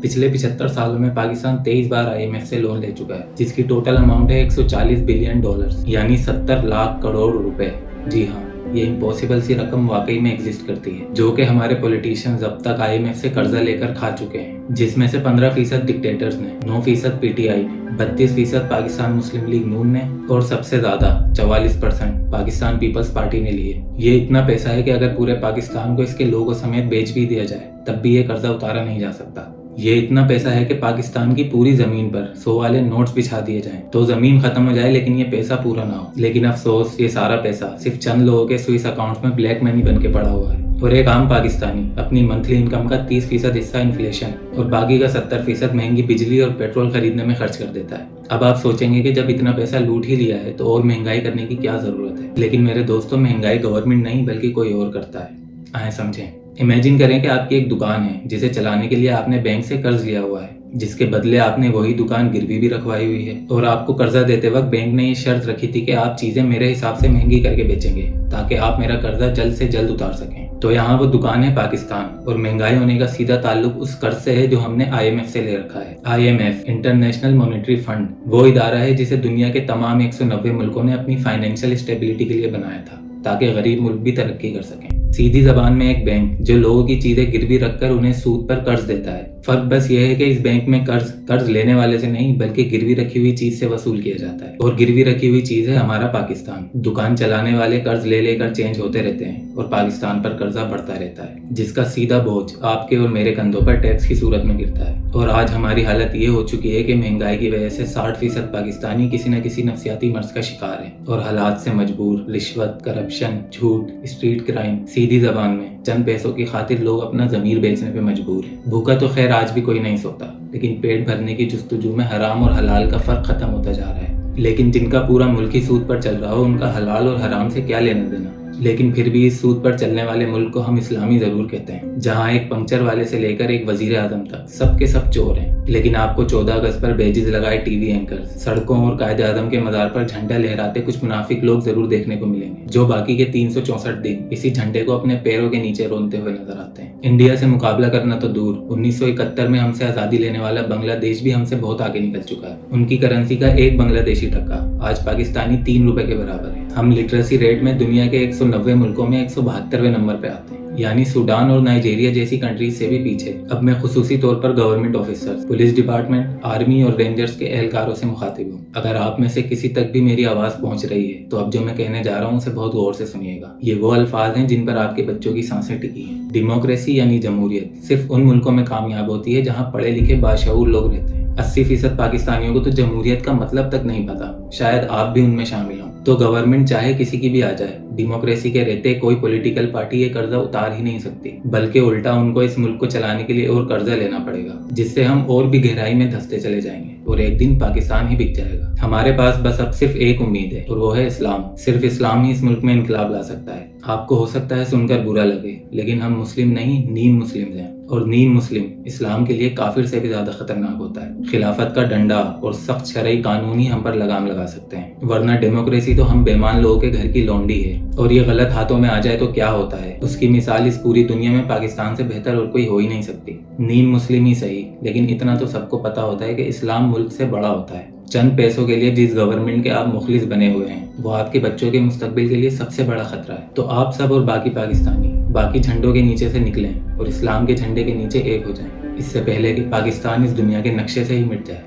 पिछले 75 सालों में पाकिस्तान 23 बार IMF से लोन ले चुका है, जिसकी टोटल अमाउंट है $140 बिलियन, यानी 70 लाख करोड़ रुपए। जी हाँ, ये इम्पॉसिबल सी रकम वाकई में एग्जिस्ट करती है, जो कि हमारे पॉलिटिशियंस अब तक IMF से कर्जा लेकर खा चुके हैं, जिसमें से 15% डिक्टेटर्स ने, 9% PTI ने, 32% पाकिस्तान मुस्लिम लीग नून ने और सबसे ज्यादा 44% पाकिस्तान पीपल्स पार्टी ने लिए। ये इतना पैसा है कि अगर पूरे पाकिस्तान को इसके लोगों समेत बेच भी दिया जाए तब भी ये कर्जा उतारा नहीं जा सकता। ये इतना पैसा है कि पाकिस्तान की पूरी जमीन पर 100 वाले नोट्स बिछा दिए जाएं तो जमीन खत्म हो जाए लेकिन ये पैसा पूरा ना हो। लेकिन अफसोस, ये सारा पैसा सिर्फ चंद लोगों के स्विस अकाउंट में ब्लैक मनी बन के पड़ा हुआ है और एक आम पाकिस्तानी अपनी मंथली इनकम का 30% हिस्सा इन्फ्लेशन और बाकी का 70% महंगी बिजली और पेट्रोल खरीदने में खर्च कर देता है। अब आप सोचेंगे कि जब इतना पैसा लूट ही लिया है तो और महंगाई करने की क्या जरूरत है, लेकिन मेरे दोस्तों, महंगाई गवर्नमेंट नहीं बल्कि कोई और करता है। आए समझें। इमेजिन करें कि आपकी एक दुकान है जिसे चलाने के लिए आपने बैंक से कर्ज लिया हुआ है, जिसके बदले आपने वही दुकान गिरवी भी रखवाई हुई है और आपको कर्जा देते वक्त बैंक ने ये शर्त रखी थी कि आप चीजें मेरे हिसाब से महंगी करके बेचेंगे ताकि आप मेरा कर्जा जल्द से जल्द उतार सकें। तो यहाँ वो दुकान है पाकिस्तान और महंगाई होने का सीधा ताल्लुक उस कर्ज से है जो हमने IMF से ले रखा है। IMF, इंटरनेशनल मॉनेटरी फंड, वो इदारा है जिसे दुनिया के तमाम 190 मुल्कों ने अपनी फाइनेंशियल स्टेबिलिटी के लिए बनाया था ताकि गरीब मुल्क भी तरक्की कर सकें। सीधी जबान में एक बैंक जो लोगों की चीजें गिरवी रखकर उन्हें सूद पर कर्ज देता है। फर्क बस यह है कि इस बैंक में कर्ज लेने वाले से नहीं बल्कि गिरवी रखी हुई चीज से वसूल किया जाता है और गिरवी रखी हुई चीज है हमारा पाकिस्तान। दुकान चलाने वाले कर्ज ले लेकर चेंज होते रहते हैं और पाकिस्तान पर कर्जा बढ़ता रहता है, जिसका सीधा बोझ आपके और मेरे कंधों पर टैक्स की सूरत में गिरता है। और आज हमारी हालत ये हो चुकी है कि महंगाई की वजह से 60% पाकिस्तानी किसी न किसी नफसियाती मर्ज का शिकार है और हालात से मजबूर, रिश्वत, करप्शन, झूठ, स्ट्रीट क्राइम, सीधी जबान में चंद पैसों की खातिर लोग अपना जमीर बेचने पे मजबूर हैं। भूखा तो खैर आज भी कोई नहीं सोता, लेकिन पेट भरने की जुस्तजू में हराम और हलाल का फर्क खत्म होता जा रहा है। लेकिन जिनका पूरा मुल्क ही सूद पर चल रहा हो उनका हलाल और हराम से क्या लेना देना। लेकिन फिर भी इस सूद पर चलने वाले मुल्क को हम इस्लामी जरूर कहते हैं, जहाँ एक पंक्चर वाले से लेकर एक वजीर आजम तक सबके सब चोर हैं। लेकिन आपको 14 अगस्त पर बेजिज लगाए टीवी एंकर, सड़कों और कायदे आजम के मजार पर झंडा लहराते कुछ मुनाफिक लोग जरूर देखने को मिलेंगे, जो बाकी के 364 दिन इसी झंडे को अपने पैरों के नीचे रोनते हुए नजर आते हैं। इंडिया से मुकाबला करना तो दूर, 1971 में हमसे आजादी लेने वाला बांग्लादेश भी हमसे बहुत आगे निकल चुका है। उनकी करेंसी का एक बांग्लादेशी टका आज पाकिस्तानी 3 रुपए के बराबर है। हम लिटरेसी रेट में दुनिया के 190 मुल्कों में 172वें नंबर पे आते हैं, यानी सूडान और नाइजीरिया जैसी कंट्रीज से भी पीछे। अब मैं खुसूसी तौर पर government officers, police department, army और रेंजर्स के एहलकारों से मुखातिब हूँ। अगर आप में से किसी तक भी मेरी आवाज पहुंच रही है तो अब जो मैं कहने जा रहा हूँ उसे बहुत गौर से सुनिएगा। ये वो अल्फाज हैं जिन पर आपके बच्चों की सांसें टिकी हैं। डेमोक्रेसी यानी जमहूरियत सिर्फ उन मुल्कों में कामयाब होती है जहाँ पढ़े लिखे बाशऊर लोग रहते हैं। 80% पाकिस्तानियों को तो जमहूरियत का मतलब तक नहीं पता, शायद आप भी उनमें शामिल हों। तो गवर्नमेंट चाहे किसी की भी आ जाए, डेमोक्रेसी के रहते कोई पॉलिटिकल पार्टी ये कर्जा उतार ही नहीं सकती, बल्कि उल्टा उनको इस मुल्क को चलाने के लिए और कर्जा लेना पड़ेगा, जिससे हम और भी गहराई में धंसते चले जाएंगे और एक दिन पाकिस्तान ही बिक जाएगा। हमारे पास बस अब सिर्फ एक उम्मीद है और वो है इस्लाम। सिर्फ इस्लाम ही इस मुल्क में इनकलाब ला सकता है। आपको हो सकता है सुनकर बुरा लगे, लेकिन हम मुस्लिम नहीं, नीम मुस्लिम हैं और नीम मुस्लिम इस्लाम के लिए काफिर से भी ज्यादा खतरनाक होता है। खिलाफत का डंडा और सख्त शरई कानून ही हम पर लगाम लगा सकते हैं, वरना डेमोक्रेसी तो हम बेईमान लोगों के घर की लौंडी है और ये गलत हाथों में आ जाए तो क्या होता है, उसकी मिसाल इस पूरी दुनिया में पाकिस्तान से बेहतर और कोई हो ही नहीं सकती। नीम मुस्लिम ही सही, लेकिन इतना तो सबको पता होता है कि इस्लाम मुल्क से बड़ा होता है। चंद पैसों के लिए जिस गवर्नमेंट के आप मुखलिस बने हुए हैं वो आपके बच्चों के मुस्तकबिल के लिए सबसे बड़ा खतरा है। तो आप सब और बाकी पाकिस्तानी बाकी झंडों के नीचे से निकलें और इस्लाम के झंडे के नीचे एक हो जाएं, इससे पहले कि पाकिस्तान इस दुनिया के नक्शे से ही मिट जाए।